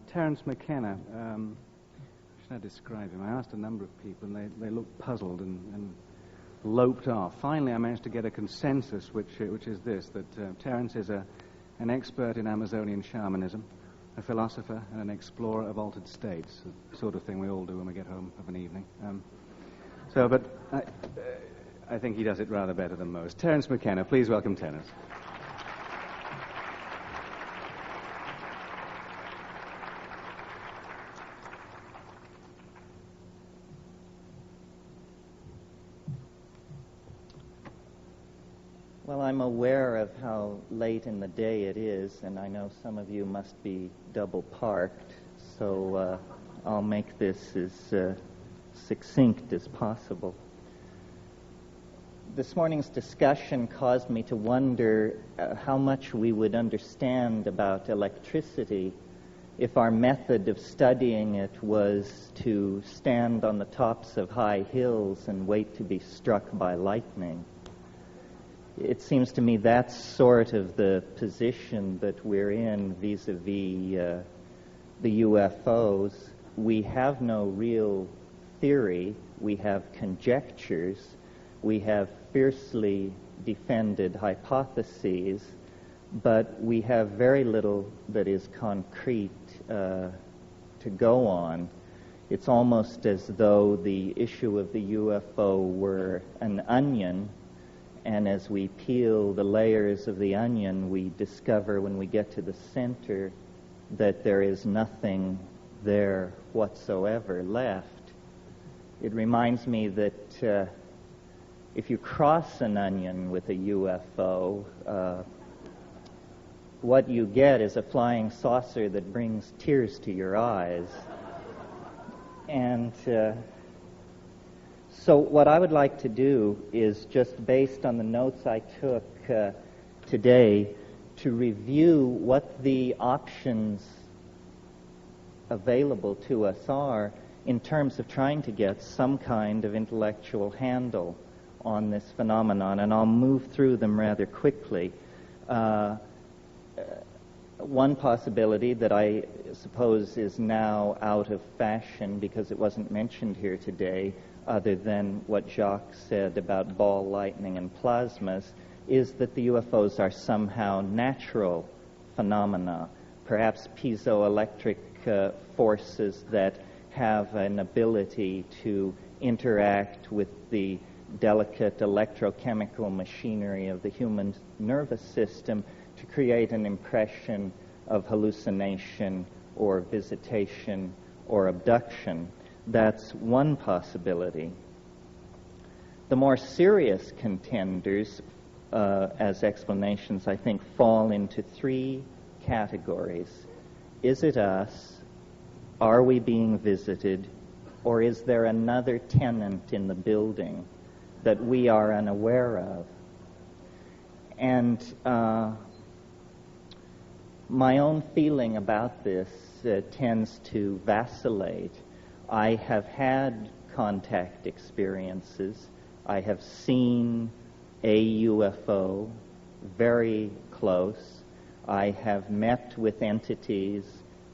Terence McKenna, how should I describe him? I asked a number of people, and they looked puzzled and loped off. Finally, I managed to get a consensus, which is this, that Terence is an expert in Amazonian shamanism, a philosopher, and an explorer of altered states, the sort of thing we all do when we get home of an evening. But I think he does it rather better than most. Terence McKenna, please welcome Terence. Well, I'm aware of how late in the day it is, and I know some of you must be double parked, so I'll make this as succinct as possible. This morning's discussion caused me to wonder how much we would understand about electricity if our method of studying it was to stand on the tops of high hills and wait to be struck by lightning. It seems to me that's sort of the position that we're in vis-a-vis the UFOs. We have no real theory. We have conjectures. We have fiercely defended hypotheses, but we have very little that is concrete to go on. It's almost as though the issue of the UFO were an onion, and as we peel the layers of the onion, we discover when we get to the center that there is nothing there whatsoever left. It reminds me that if you cross an onion with a UFO, what you get is a flying saucer that brings tears to your eyes. And so what I would like to do is, just based on the notes I took today, to review what the options available to us are in terms of trying to get some kind of intellectual handle on this phenomenon, and I'll move through them rather quickly. One possibility that I suppose is now out of fashion because it wasn't mentioned here today, other than what Jacques said about ball lightning and plasmas, is that the UFOs are somehow natural phenomena, perhaps piezoelectric forces that have an ability to interact with the delicate electrochemical machinery of the human nervous system to create an impression of hallucination or visitation or abduction. That's one possibility. The more serious contenders, as explanations, I think, fall into three categories. Is it us? Are we being visited? Or is there another tenant in the building that we are unaware of? And my own feeling about this tends to vacillate. I have had contact experiences. I have seen a UFO very close. I have met with entities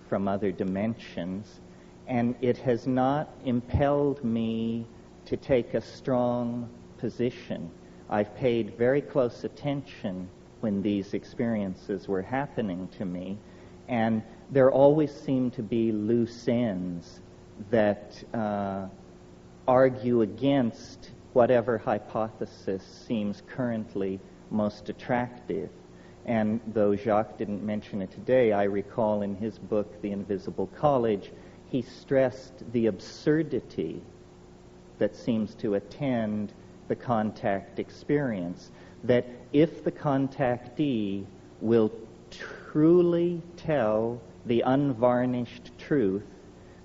from other dimensions, and it has not impelled me to take a strong position. I've paid very close attention when these experiences were happening to me, and there always seem to be loose ends that argue against whatever hypothesis seems currently most attractive. And though Jacques didn't mention it today, I recall in his book, The Invisible College, he stressed the absurdity that seems to attend the contact experience, that if the contactee will truly tell the unvarnished truth,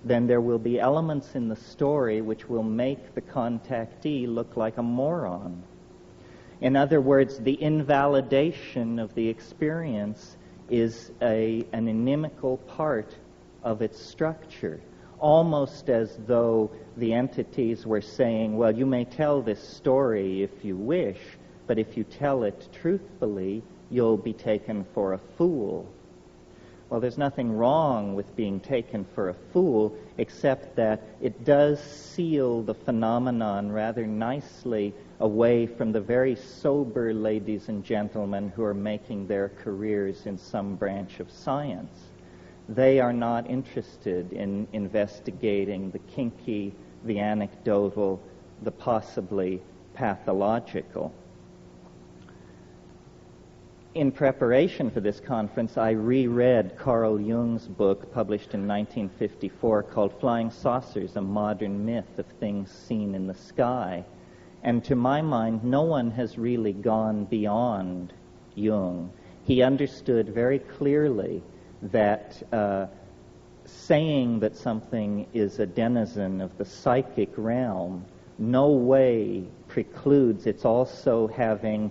then there will be elements in the story which will make the contactee look like a moron. In other words, the invalidation of the experience is an inimical part of its structure. almost as though the entities were saying, well, you may tell this story if you wish, but if you tell it truthfully, you'll be taken for a fool. Well, there's nothing wrong with being taken for a fool, except that it does seal the phenomenon rather nicely away from the very sober ladies and gentlemen who are making their careers in some branch of science. They are not interested in investigating the kinky, the anecdotal, the possibly pathological. In preparation for this conference, I reread Carl Jung's book, published in 1954, called Flying Saucers, A Modern Myth of Things Seen in the Sky. And to my mind, no one has really gone beyond Jung. He understood very clearly that saying that something is a denizen of the psychic realm no way precludes its also having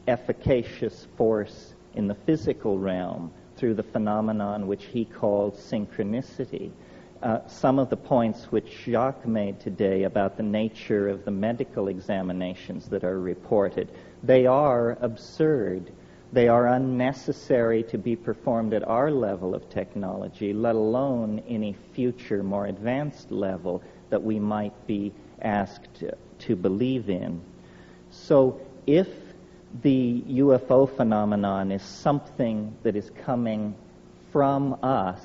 efficacious force in the physical realm through the phenomenon which he called synchronicity. Some of the points which Jacques made today about the nature of the medical examinations that are reported, they are absurd. They are unnecessary to be performed at our level of technology, let alone any future, more advanced level that we might be asked to believe in. So if the UFO phenomenon is something that is coming from us,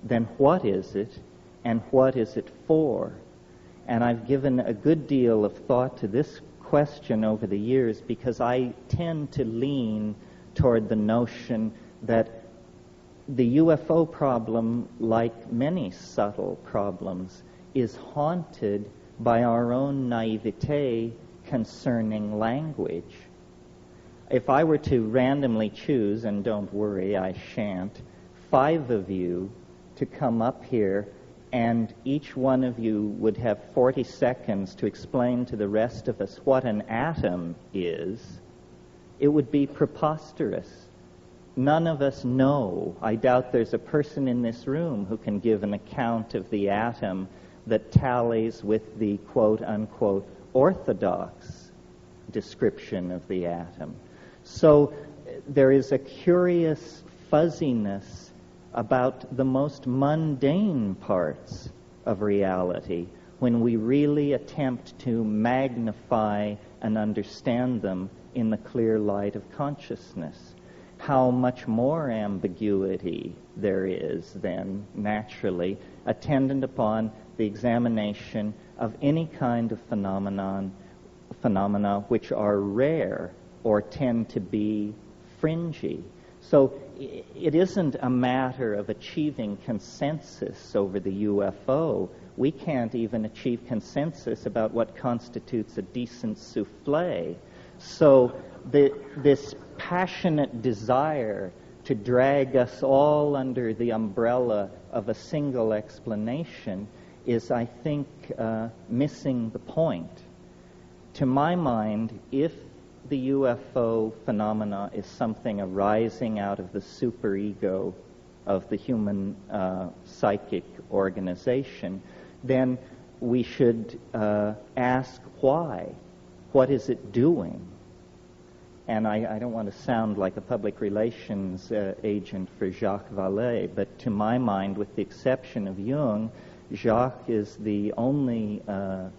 then what is it, and what is it for? And I've given a good deal of thought to this question over the years because I tend to lean toward the notion that the UFO problem, like many subtle problems, is haunted by our own naivete concerning language. If I were to randomly choose, and don't worry, I shan't, 5 of you to come up here, and each one of you would have 40 seconds to explain to the rest of us what an atom is, it would be preposterous. None of us know. I doubt there's a person in this room who can give an account of the atom that tallies with the quote-unquote orthodox description of the atom. So there is a curious fuzziness about the most mundane parts of reality when we really attempt to magnify and understand them in the clear light of consciousness. How much more ambiguity there is then, naturally, attendant upon the examination of any kind of phenomena which are rare or tend to be fringy. So it isn't a matter of achieving consensus over the UFO. We can't even achieve consensus about what constitutes a decent souffle. So this passionate desire to drag us all under the umbrella of a single explanation is, I think, missing the point. To my mind, if the UFO phenomena is something arising out of the superego of the human psychic organization, then we should ask why. What is it doing? And I don't want to sound like a public relations agent for Jacques Vallée, but to my mind, with the exception of Jung, Jacques is the only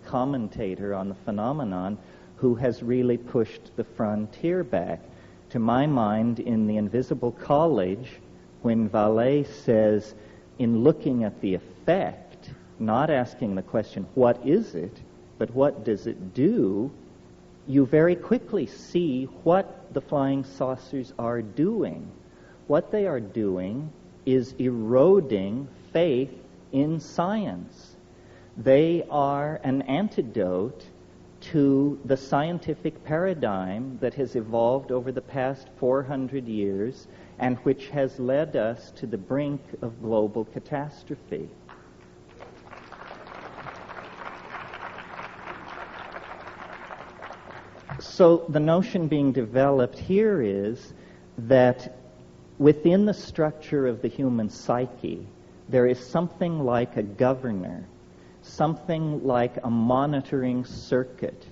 commentator on the phenomenon who has really pushed the frontier back. To my mind, in The Invisible College, when Vallée says, in looking at the effect, not asking the question, what is it, but what does it do, you very quickly see what the flying saucers are doing. What they are doing is eroding faith in science. They are an antidote to the scientific paradigm that has evolved over the past 400 years and which has led us to the brink of global catastrophe. So the notion being developed here is that within the structure of the human psyche, There is something like a governor, something like a monitoring circuit,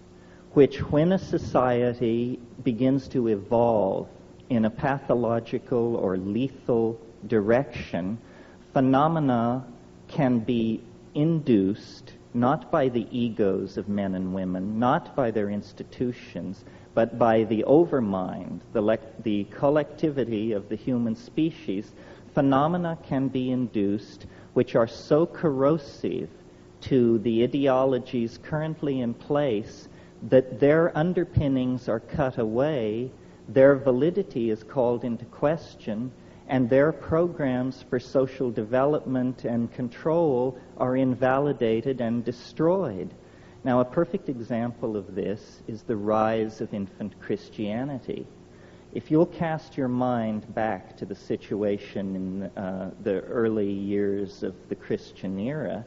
which when a society begins to evolve in a pathological or lethal direction, phenomena can be induced not by the egos of men and women, not by their institutions, but by the overmind, the collectivity of the human species. Phenomena can be induced which are so corrosive to the ideologies currently in place that their underpinnings are cut away, their validity is called into question, and their programs for social development and control are invalidated and destroyed. Now, a perfect example of this is the rise of infant Christianity. If you'll cast your mind back to the situation in the early years of the Christian era,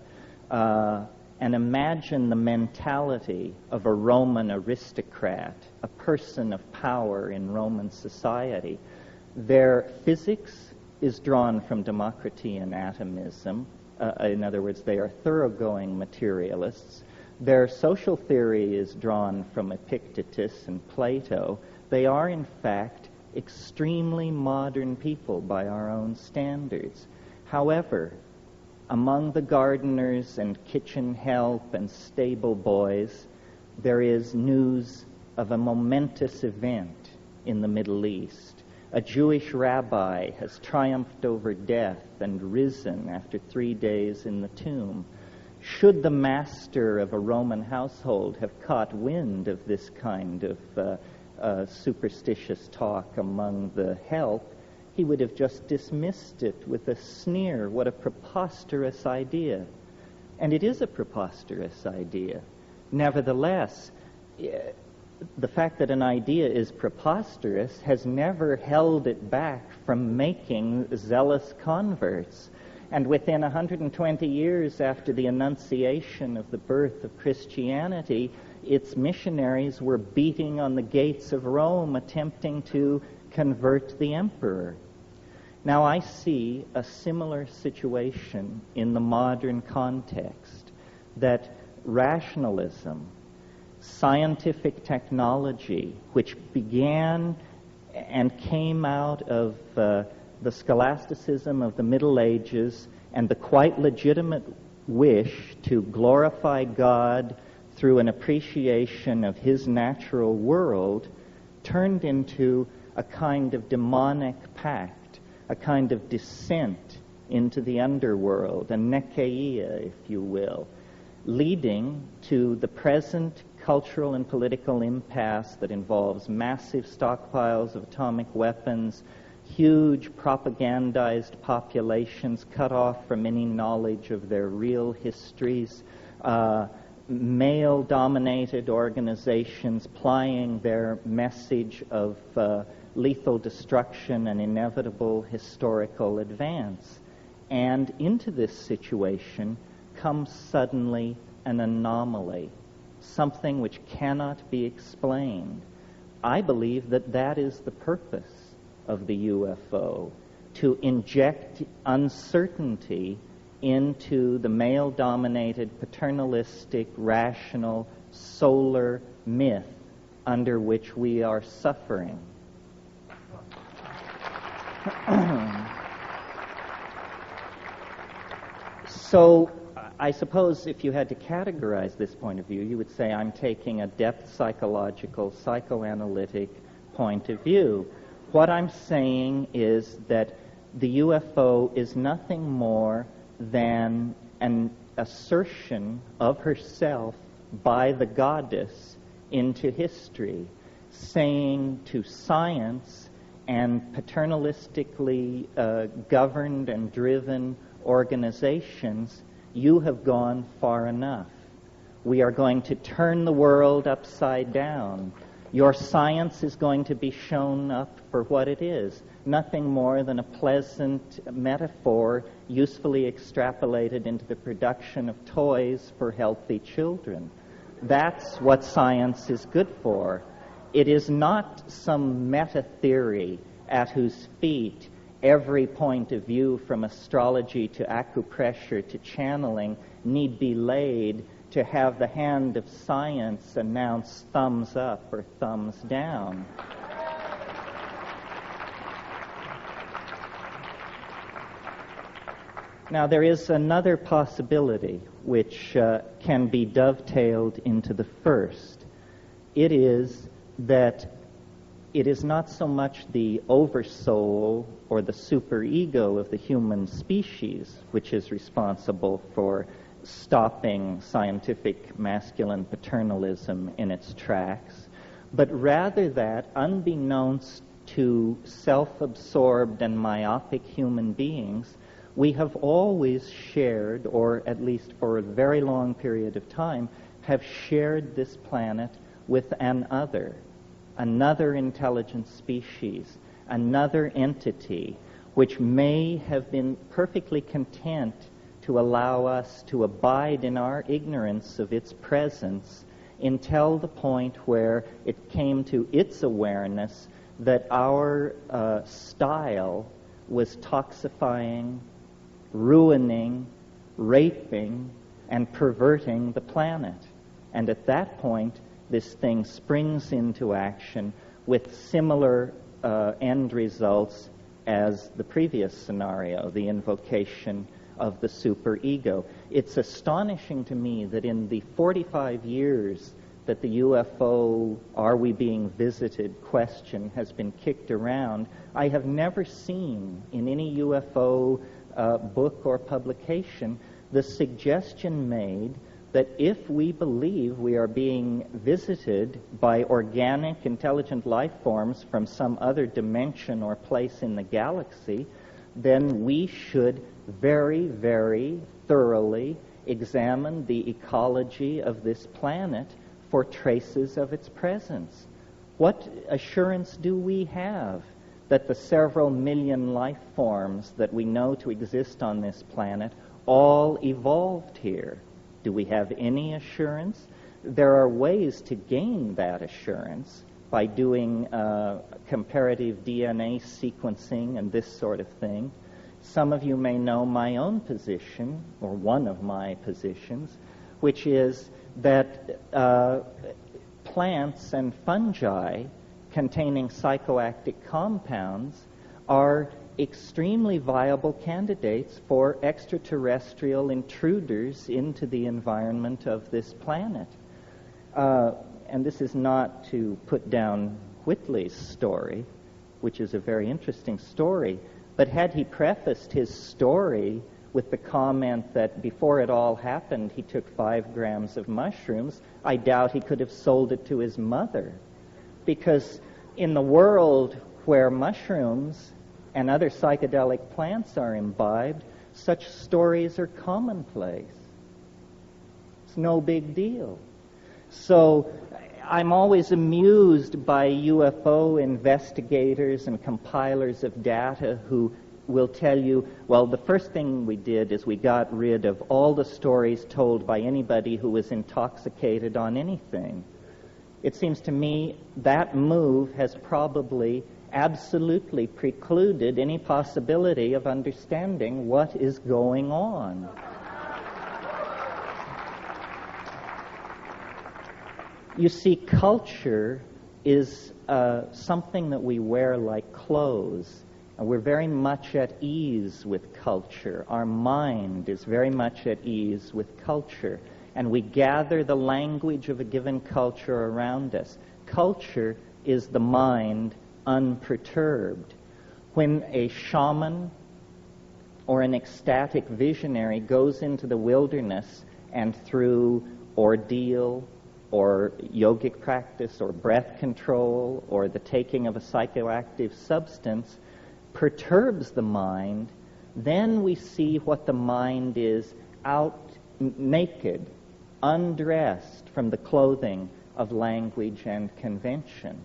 and imagine the mentality of a Roman aristocrat, a person of power in Roman society. Their physics is drawn from democracy and atomism. In other words, they are thoroughgoing materialists. Their social theory is drawn from Epictetus and Plato. They are, in fact, extremely modern people by our own standards. However, among the gardeners and kitchen help and stable boys, there is news of a momentous event in the Middle East. A Jewish rabbi has triumphed over death and risen after 3 days in the tomb. Should the master of a Roman household have caught wind of this kind of superstitious talk among the help, he would have just dismissed it with a sneer. What a preposterous idea. And it is a preposterous idea. Nevertheless, the fact that an idea is preposterous has never held it back from making zealous converts. And within 120 years after the Annunciation of the birth of Christianity, its missionaries were beating on the gates of Rome, attempting to convert the emperor. Now I see a similar situation in the modern context, that rationalism, scientific technology, which began and came out of the scholasticism of the Middle Ages and the quite legitimate wish to glorify God through an appreciation of His natural world, turned into a kind of demonic pact, a kind of descent into the underworld, a nekeia, if you will, leading to the present cultural and political impasse that involves massive stockpiles of atomic weapons, huge propagandized populations cut off from any knowledge of their real histories, male-dominated organizations plying their message of lethal destruction and inevitable historical advance. And into this situation comes suddenly an anomaly, something which cannot be explained. I believe that that is the purpose of the UFO, to inject uncertainty into the male-dominated, paternalistic, rational, solar myth under which we are suffering. So, I suppose if you had to categorize this point of view, you would say I'm taking a depth psychological, psychoanalytic point of view. What I'm saying is that the UFO is nothing more than an assertion of herself by the goddess into history, saying to science and paternalistically governed and driven organizations, you have gone far enough. We are going to turn the world upside down. Your science is going to be shown up for what it is, nothing more than a pleasant metaphor usefully extrapolated into the production of toys for healthy children. That's what science is good for. It is not some meta-theory at whose feet every point of view from astrology to acupressure to channeling need be laid to have the hand of science announce thumbs up or thumbs down. Now, there is another possibility which can be dovetailed into the first. It is that it is not so much the oversoul or the superego of the human species which is responsible for stopping scientific masculine paternalism in its tracks, but rather that, unbeknownst to self-absorbed and myopic human beings, we have always shared, or at least for a very long period of time, have shared this planet with another intelligent species, another entity, which may have been perfectly content to allow us to abide in our ignorance of its presence until the point where it came to its awareness that our style was toxifying, ruining, raping, and perverting the planet. And at that point, this thing springs into action with similar end results as the previous scenario, the invocation of the superego. It's astonishing to me that in the 45 years that the UFO, are we being visited question has been kicked around, I have never seen in any UFO book or publication the suggestion made that if we believe we are being visited by organic, intelligent life forms from some other dimension or place in the galaxy, then we should very, very thoroughly examine the ecology of this planet for traces of its presence. What assurance do we have that the several million life forms that we know to exist on this planet all evolved here? Do we have any assurance? There are ways to gain that assurance by doing comparative DNA sequencing and this sort of thing. Some of you may know my own position, or one of my positions, which is that plants and fungi containing psychoactive compounds are extremely viable candidates for extraterrestrial intruders into the environment of this planet. And this is not to put down Whitley's story, which is a very interesting story, but had he prefaced his story with the comment that before it all happened he took 5 grams of mushrooms, I doubt he could have sold it to his mother. Because in the world where mushrooms and other psychedelic plants are imbibed, such stories are commonplace. It's no big deal. So I'm always amused by UFO investigators and compilers of data who will tell you, well, the first thing we did is we got rid of all the stories told by anybody who was intoxicated on anything. It seems to me that move has probably absolutely precluded any possibility of understanding what is going on. You see, culture is something that we wear like clothes. And we're very much at ease with culture. Our mind is very much at ease with culture. And we gather the language of a given culture around us. Culture is the mind unperturbed. When a shaman or an ecstatic visionary goes into the wilderness and through ordeal or yogic practice or breath control or the taking of a psychoactive substance perturbs the mind, then we see what the mind is out naked, undressed from the clothing of language and convention.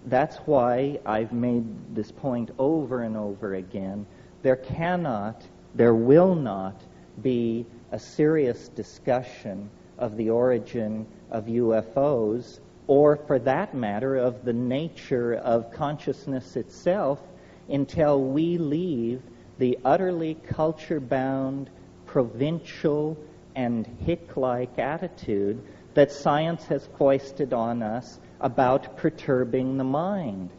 That's why I've made this point over and over again. There will not be a serious discussion of the origin of UFOs, or for that matter, of the nature of consciousness itself, until we leave the utterly culture-bound, provincial, and hick-like attitude that science has foisted on us about perturbing the mind.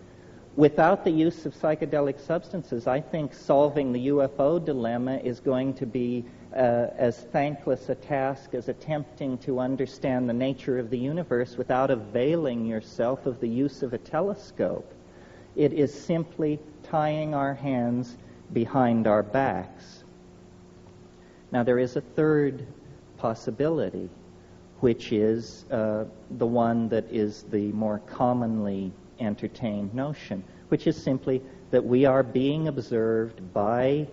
Without the use of psychedelic substances, I think solving the UFO dilemma is going to be as thankless a task as attempting to understand the nature of the universe without availing yourself of the use of a telescope. It is simply tying our hands behind our backs. Now, there is a third possibility, which is the one that is the more commonly entertained notion, which is simply that we are being observed by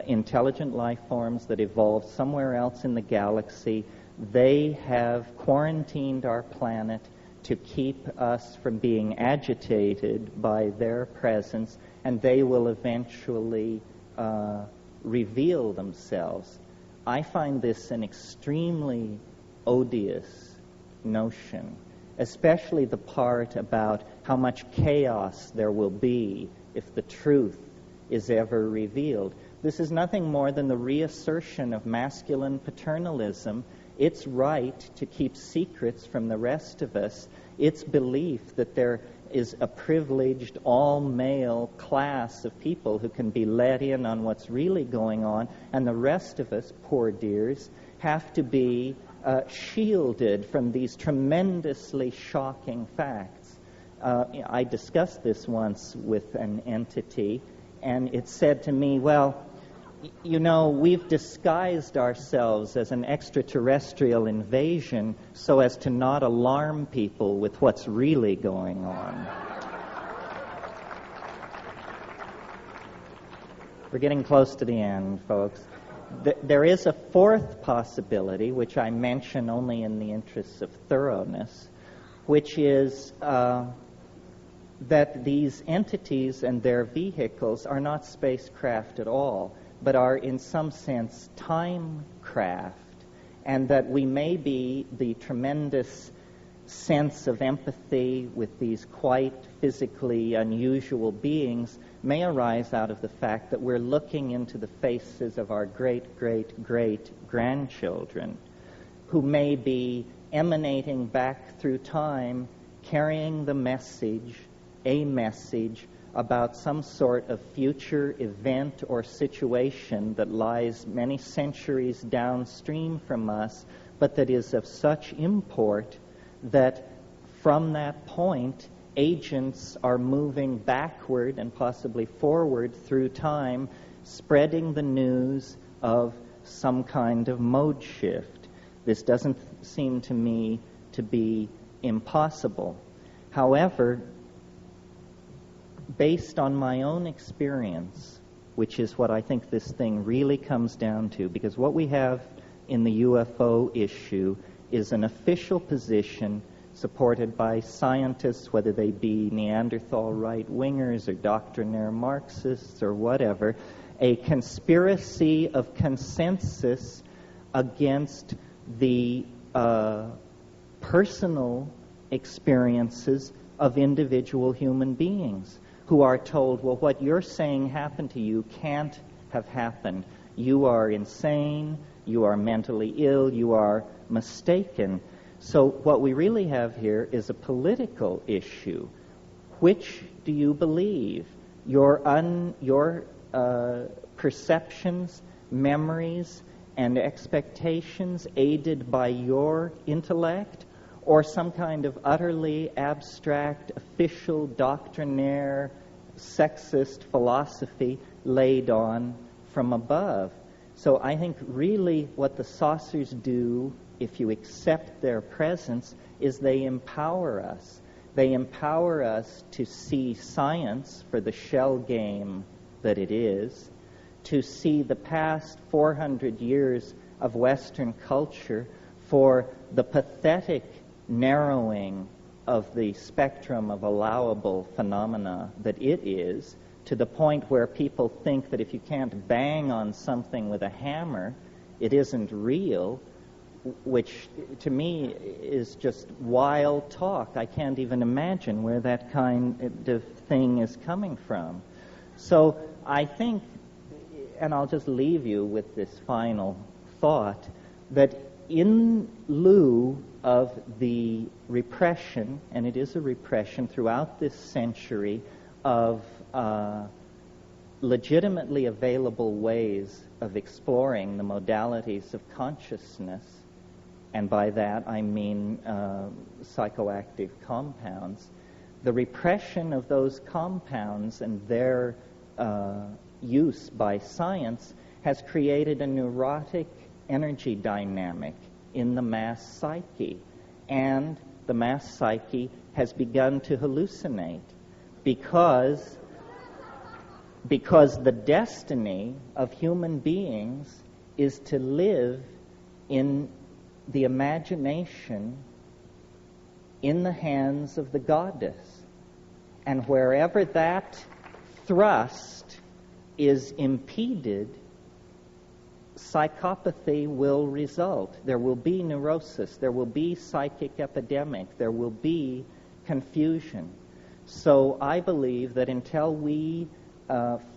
intelligent life forms that evolved somewhere else in the galaxy. They have quarantined our planet to keep us from being agitated by their presence, and they will eventually reveal themselves. I find this an extremely odious notion, especially the part about how much chaos there will be if the truth is ever revealed. This is nothing more than the reassertion of masculine paternalism, its right to keep secrets from the rest of us, its belief that there is a privileged all-male class of people who can be let in on what's really going on, and the rest of us, poor dears, have to be shielded from these tremendously shocking facts. I discussed this once with an entity, and it said to me, well, you know, we've disguised ourselves as an extraterrestrial invasion so as to not alarm people with what's really going on. We're getting close to the end, folks. There is a fourth possibility, which I mention only in the interests of thoroughness, which is that these entities and their vehicles are not spacecraft at all, but are in some sense time craft, and that we may be the tremendous sense of empathy with these quite physically unusual beings may arise out of the fact that we're looking into the faces of our great-great-great-grandchildren, who may be emanating back through time, carrying the message, a message about some sort of future event or situation that lies many centuries downstream from us, but that is of such import that from that point, agents are moving backward and possibly forward through time, spreading the news of some kind of mode shift. This doesn't seem to me to be impossible. However, based on my own experience, which is what I think this thing really comes down to, because what we have in the UFO issue is an official position supported by scientists, whether they be Neanderthal right-wingers or doctrinaire Marxists or whatever, a conspiracy of consensus against the personal experiences of individual human beings who are told, well, what you're saying happened to you can't have happened. You are insane, you are mentally ill, you are mistaken. So what we really have here is a political issue. Which do you believe? Your perceptions, memories, and expectations aided by your intellect, or some kind of utterly abstract, official, doctrinaire, sexist philosophy laid on from above? So I think really what the saucers do, if you accept their presence, is they empower us. They empower us to see science for the shell game that it is, to see the past 400 years of Western culture for the pathetic narrowing of the spectrum of allowable phenomena that it is, to the point where people think that if you can't bang on something with a hammer, it isn't real, which to me is just wild talk. I can't even imagine where that kind of thing is coming from. So I think, and I'll just leave you with this final thought, that in lieu of the repression, and it is a repression throughout this century, of legitimately available ways of exploring the modalities of consciousness, and by that I mean psychoactive compounds, the repression of those compounds and their use by science has created a neurotic energy dynamic in the mass psyche, and the mass psyche has begun to hallucinate because the destiny of human beings is to live in the imagination in the hands of the goddess. And wherever that thrust is impeded, psychopathy will result. There will be neurosis, there will be psychic epidemic, there will be confusion. So I believe that until we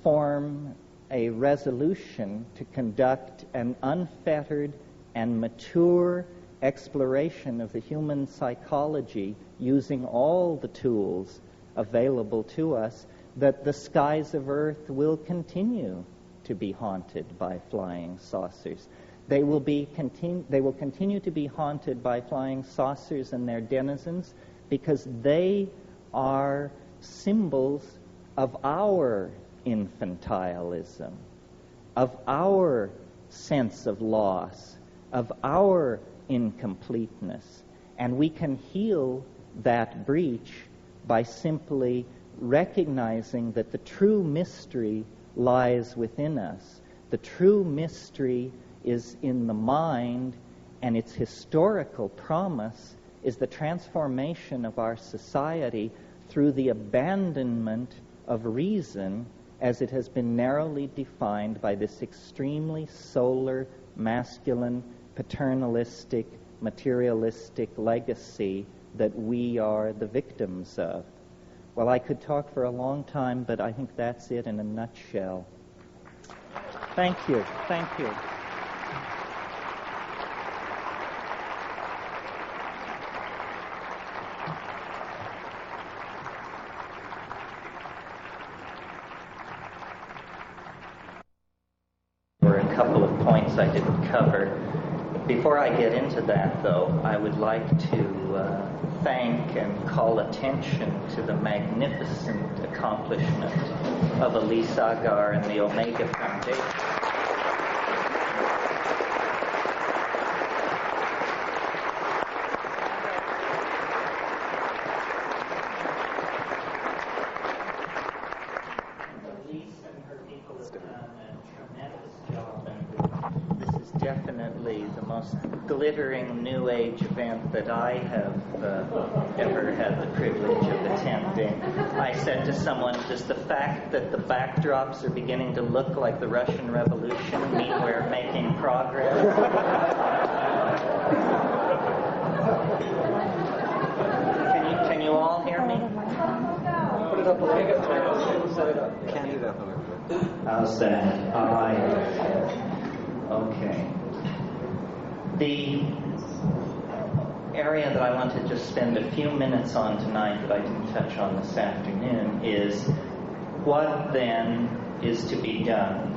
form a resolution to conduct an unfettered and mature exploration of the human psychology using all the tools available to us, that the skies of Earth will continue to be haunted by flying saucers. They will continue to be haunted by flying saucers and their denizens because they are symbols of our infantilism, of our sense of loss, of our incompleteness. And we can heal that breach by simply recognizing that the true mystery lies within us. The true mystery is in the mind, and its historical promise is the transformation of our society through the abandonment of reason as it has been narrowly defined by this extremely solar, masculine, paternalistic, materialistic legacy that we are the victims of. Well, I could talk for a long time, but I think that's it in a nutshell. Thank you. Thank you. There were a couple of points I didn't cover. Before I get into that, though, I would like to thank and call attention to the magnificent accomplishment of Elise Agar and the Omega Foundation. Elise and her people have done a tremendous job, and this is definitely the most glittering New Age event that I have ever had the privilege of attending. I said to someone, does the fact that the backdrops are beginning to look like the Russian Revolution mean we're making progress? Can you all hear me? Put it up a little bit. Set it up. Can't do that a little bit. How's that? All right. Okay. The area that I want to just spend a few minutes on tonight that I didn't touch on this afternoon is what then is to be done?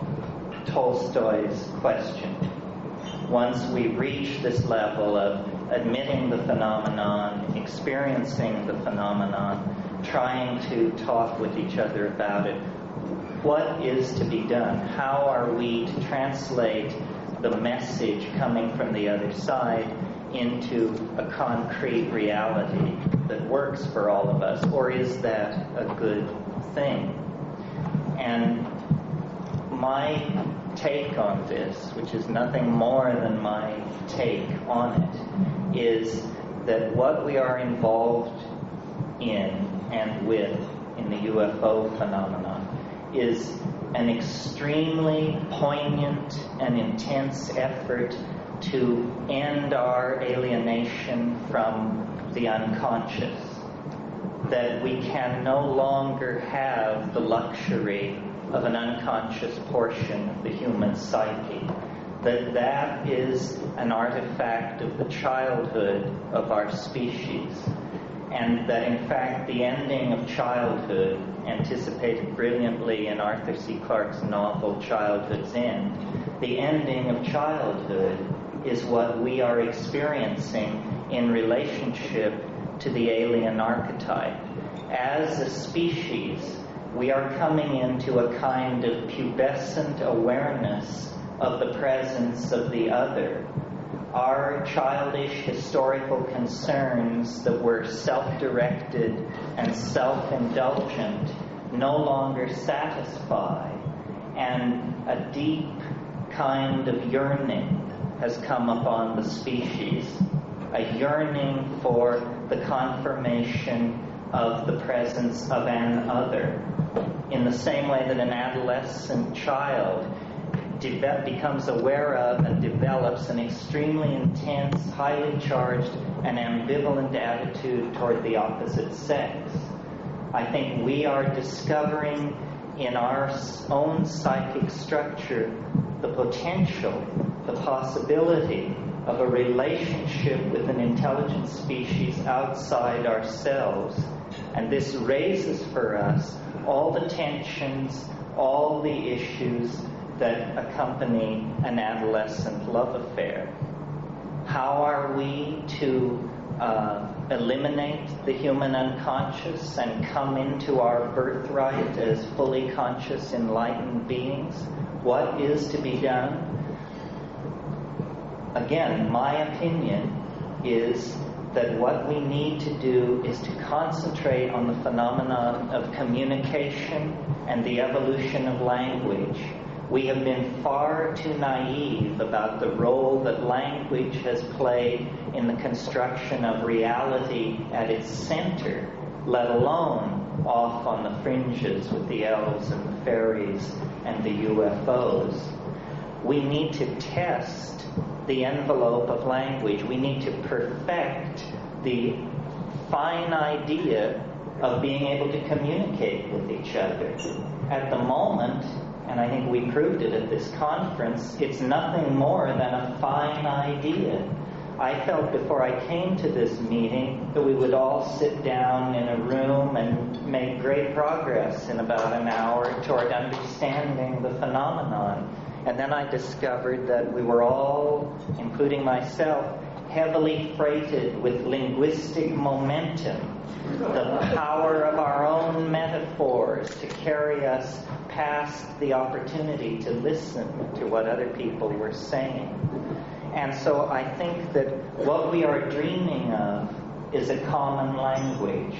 Tolstoy's question. Once we reach this level of admitting the phenomenon, experiencing the phenomenon, trying to talk with each other about it, what is to be done? How are we to translate the message coming from the other side into a concrete reality that works for all of us? Or is that a good thing? And my take on this, which is nothing more than my take on it, is that what we are involved in and with in the UFO phenomenon is an extremely poignant and intense effort to end our alienation from the unconscious. That we can no longer have the luxury of an unconscious portion of the human psyche, that is an artifact of the childhood of our species, and that in fact the ending of childhood, anticipated brilliantly in Arthur C. Clarke's novel Childhood's End, the ending of childhood is what we are experiencing in relationship to the alien archetype. As a species, we are coming into a kind of pubescent awareness of the presence of the other. Our childish historical concerns that were self-directed and self-indulgent no longer satisfy, and a deep kind of yearning has come upon the species, a yearning for the confirmation of the presence of an other. In the same way that an adolescent child becomes aware of and develops an extremely intense, highly charged, and ambivalent attitude toward the opposite sex, I think we are discovering in our own psychic structure the potential, the possibility of a relationship with an intelligent species outside ourselves. And this raises for us all the tensions, all the issues that accompany an adolescent love affair. How are we to eliminate the human unconscious and come into our birthright as fully conscious, enlightened beings? What is to be done? Again, my opinion is that what we need to do is to concentrate on the phenomenon of communication and the evolution of language. We have been far too naive about the role that language has played in the construction of reality at its center, let alone off on the fringes with the elves and the fairies and the UFOs. We need to test the envelope of language. We need to perfect the fine idea of being able to communicate with each other. At the moment, and I think we proved it at this conference, it's nothing more than a fine idea. I felt before I came to this meeting that we would all sit down in a room and make great progress in about an hour toward understanding the phenomenon. And then I discovered that we were all, including myself, heavily freighted with linguistic momentum, the power of our own metaphors to carry us past the opportunity to listen to what other people were saying. And so I think that what we are dreaming of is a common language.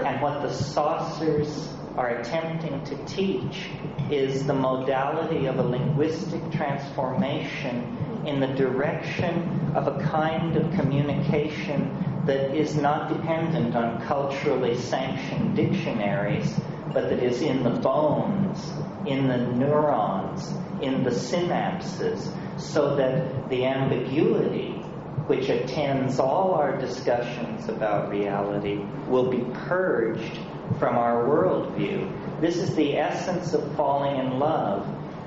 And what the saucers are attempting to teach is the modality of a linguistic transformation in the direction of a kind of communication that is not dependent on culturally sanctioned dictionaries, but that is in the bones, in the neurons, in the synapses, so that the ambiguity which attends all our discussions about reality will be purged from our worldview. This is the essence of falling in love.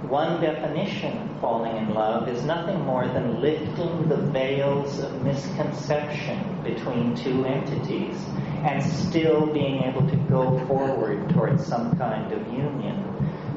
One definition of falling in love is nothing more than lifting the veils of misconception between two entities and still being able to go forward towards some kind of union.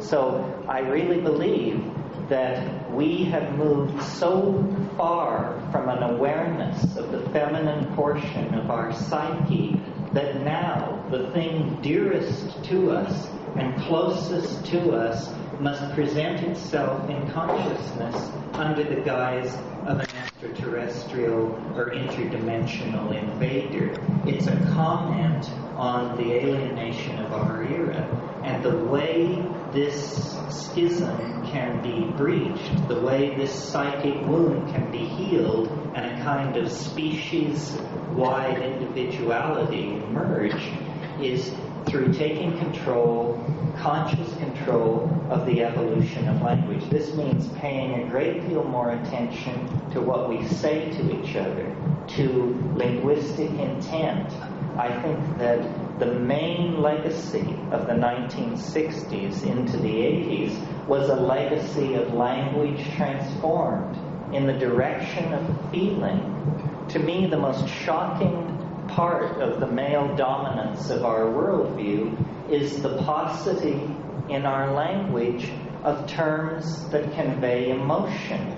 So I really believe that we have moved so far from an awareness of the feminine portion of our psyche that now the thing dearest to us and closest to us must present itself in consciousness under the guise of an extraterrestrial or interdimensional invader. It's a comment on the alienation of our era. And the way this schism can be breached, the way this psychic wound can be healed, and a kind of species-wide individuality emerge is through taking control, conscious control of the evolution of language. This means paying a great deal more attention to what we say to each other, to linguistic intent, I think that the main legacy of the 1960s into the 80s was a legacy of language transformed in the direction of feeling. To me, the most shocking part of the male dominance of our worldview is the paucity in our language of terms that convey emotion.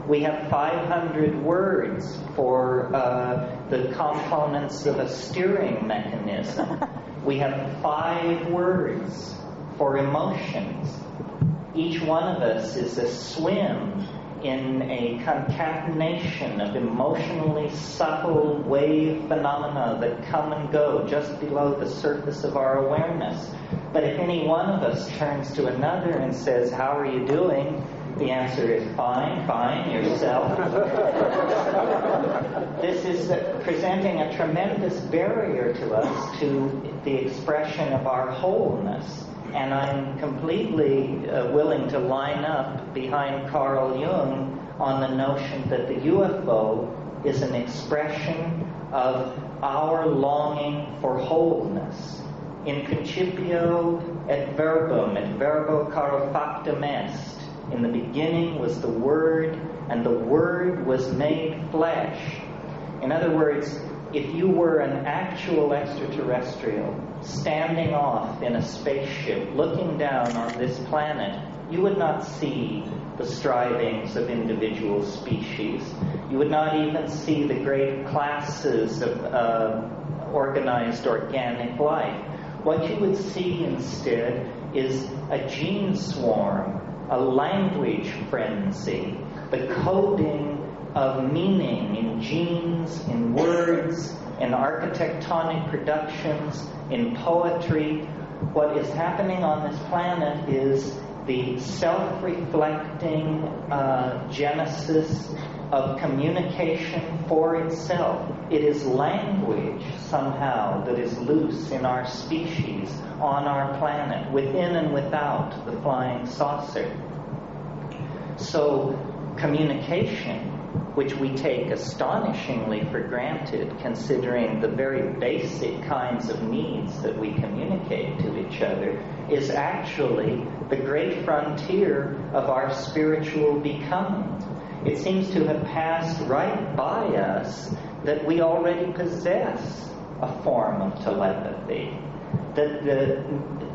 We have 500 words for the components of a steering mechanism. We have 5 words for emotions. Each one of us is a swim in a concatenation of emotionally subtle wave phenomena that come and go just below the surface of our awareness. But if any one of us turns to another and says, "How are you doing?" the answer is, "Fine, fine, yourself." This is presenting a tremendous barrier to us to the expression of our wholeness. And I'm completely willing to line up behind Carl Jung on the notion that the UFO is an expression of our longing for wholeness. In principio et verbum, et verbo caro factum est. In the beginning was the Word, and the Word was made flesh. In other words, if you were an actual extraterrestrial standing off in a spaceship looking down on this planet, you would not see the strivings of individual species. You would not even see the great classes of organized organic life. What you would see instead is a gene swarm, a language frenzy, the coding of meaning in genes, in words, in architectonic productions, in poetry. What is happening on this planet is the self-reflecting genesis of communication for itself. It is language, somehow, that is loose in our species, on our planet, within and without the flying saucer. So, communication, which we take astonishingly for granted, considering the very basic kinds of needs that we communicate to each other, is actually the great frontier of our spiritual becoming. It seems to have passed right by us that we already possess a form of telepathy. That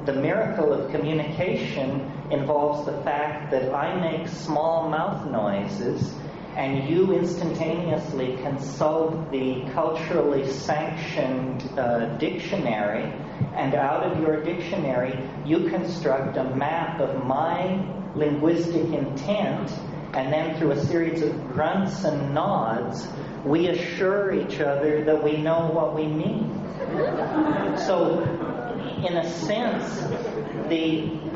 the miracle of communication involves the fact that I make small mouth noises and you instantaneously consult the culturally sanctioned dictionary, and out of your dictionary you construct a map of my linguistic intent, and then through a series of grunts and nods we assure each other that we know what we mean. So, in a sense,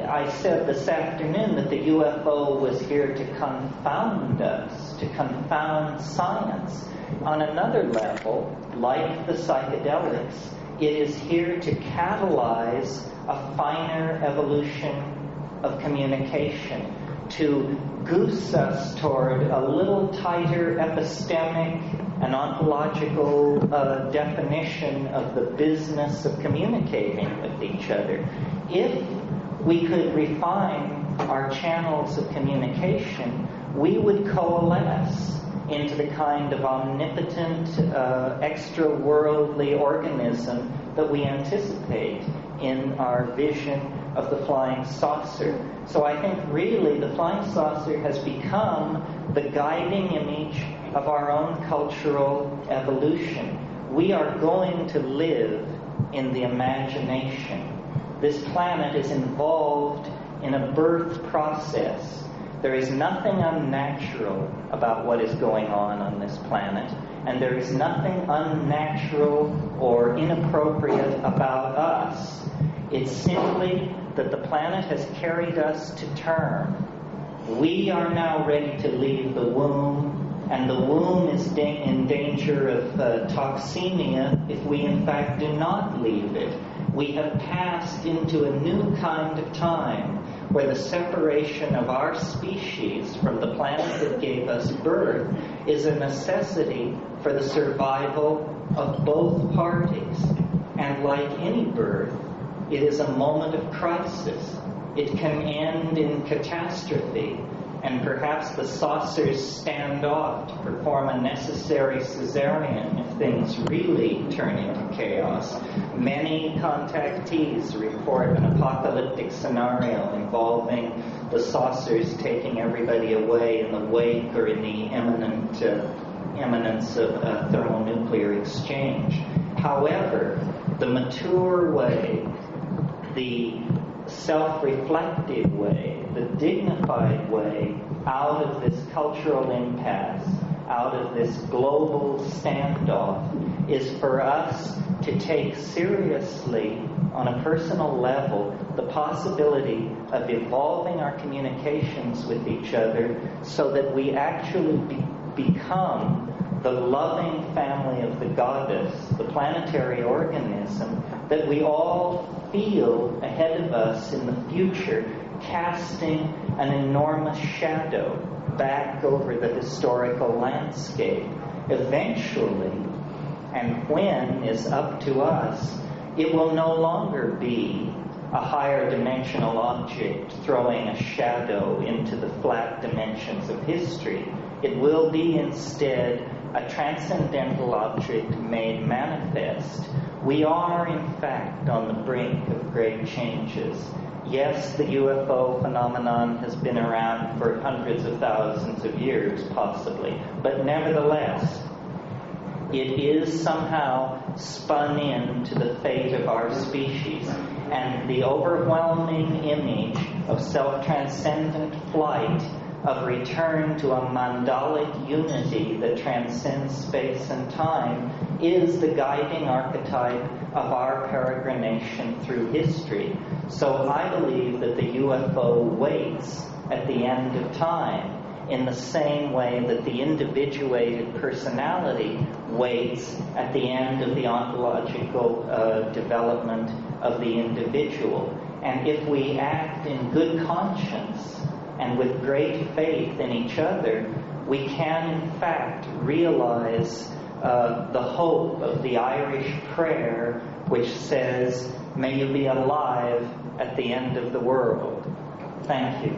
I said this afternoon that the UFO was here to confound us, to confound science. On another level, like the psychedelics, it is here to catalyze a finer evolution of communication, to goose us toward a little tighter epistemic and ontological definition of the business of communicating with each other. If we could refine our channels of communication, we would coalesce into the kind of omnipotent, extra-worldly organism that we anticipate in our vision of the flying saucer. So I think really the flying saucer has become the guiding image of our own cultural evolution. We are going to live in the imagination. This planet is involved in a birth process. There is nothing unnatural about what is going on this planet, and there is nothing unnatural or inappropriate about us. It's simply that the planet has carried us to term. We are now ready to leave the womb, and the womb is in danger of toxemia if we in fact do not leave it. We have passed into a new kind of time where the separation of our species from the planet that gave us birth is a necessity for the survival of both parties. And like any birth, it is a moment of crisis. It can end in catastrophe, and perhaps the saucers stand off to perform a necessary cesarean if things really turn into chaos. Many contactees report an apocalyptic scenario involving the saucers taking everybody away in the wake or in the imminence of a thermonuclear exchange. However, the mature way, the self-reflective way, the dignified way out of this cultural impasse, out of this global standoff, is for us to take seriously, on a personal level, the possibility of evolving our communications with each other so that we actually become the loving family of the goddess, the planetary organism that we all feel ahead of us in the future, casting an enormous shadow back over the historical landscape. Eventually, and when is up to us, it will no longer be a higher dimensional object throwing a shadow into the flat dimensions of history. It will be instead a transcendental object made manifest. We are, in fact, on the brink of great changes. Yes, the UFO phenomenon has been around for hundreds of thousands of years, possibly, but nevertheless, it is somehow spun into the fate of our species, and the overwhelming image of self-transcendent flight, of return to a mandalic unity that transcends space and time, is the guiding archetype of our peregrination through history. So I believe that the UFO waits at the end of time in the same way that the individuated personality waits at the end of the ontological development of the individual. And if we act in good conscience and with great faith in each other, we can in fact realize the hope of the Irish prayer, which says, "May you be alive at the end of the world." Thank you.